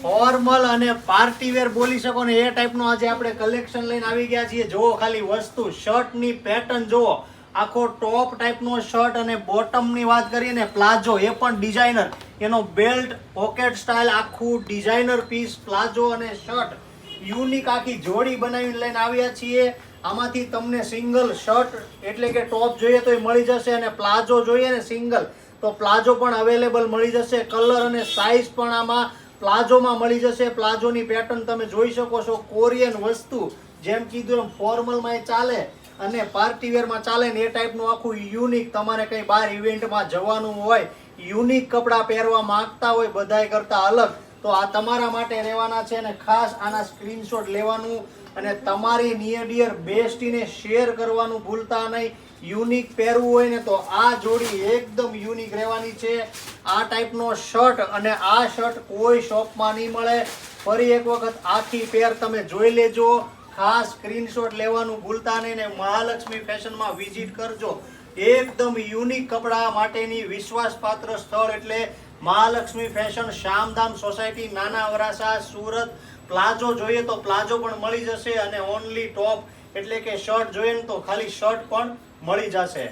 Formal અને party wear બોલી શકો ને એ ટાઈપનું આજે આપણે કલેક્શન લઈને આવી ગયા છીએ. જુઓ ખાલી વસ્તુ, શર્ટની પેટર્ન જુઓ, આખો ટોપ ટાઈપનો શર્ટ અને બોટમની વાત કરીએ ને પ્લાઝો, એ પણ ડિઝાઇનર, એનો બેલ્ટ પોકેટ સ્ટાઇલ, આખું ડિઝાઇનર પીસ પ્લાઝો અને શર્ટ, યુનિક આખી જોડી બનાવીને લઈને આવ્યા છીએ. આમાંથી તમને સિંગલ શર્ટ એટલે કે ટોપ જોઈએ તો એ મળી જશે, અને પ્લાઝો જોઈએ ને સિંગલ તો પ્લાઝો પણ અવેલેબલ મળી જશે. કલર અને સાઇઝ પણ આમાં પ્લાઝોમાં મળી જશે. પ્લાઝોની પેટર્ન તમે જોઈ શકો છો, કોરિયન વસ્તુ, જેમ કીધું એમ ફોર્મલમાં ચાલે અને પાર્ટીવેરમાં ચાલે ને એ ટાઈપનું આખું યુનિક. તમારે કંઈ બહાર ઇવેન્ટમાં જવાનું હોય, યુનિક કપડાં પહેરવા માંગતા હોય બધાય કરતાં અલગ, તો આ તમારા માટે રહેવાના છે. અને ખાસ આના સ્ક્રીનશોટ લેવાનું અને તમારી નિયર ડિયર બેસ્ટીને શેર કરવાનું ભૂલતા નહીં. યુનિક પહેરવું હોય ને તો આ જોડી એકદમ યુનિક રહેવાની છે. આ ટાઈપનો શર્ટ અને આ શર્ટ કોઈ શોપમાં નહીં મળે. ફરી એક વખત આખી પેર તમે જોઈ લેજો. ખાસ સ્ક્રીનશોટ લેવાનું ભૂલતા નહીં ને મહાલક્ષ્મી ફેશનમાં વિઝિટ કરજો. એકદમ યુનિક કપડા માટેની વિશ્વાસપાત્ર સ્થળ એટલે મહાલક્ષ્મી ફેશન, શ્યામધામ સોસાયટી, નાના વરાસા, સુરત. પ્લાઝો જોઈએ તો પ્લાઝો પણ મળી જશે, અને ઓનલી ટોપ એટલે કે શર્ટ જોઈએ ને તો ખાલી શર્ટ પણ મળી જશે.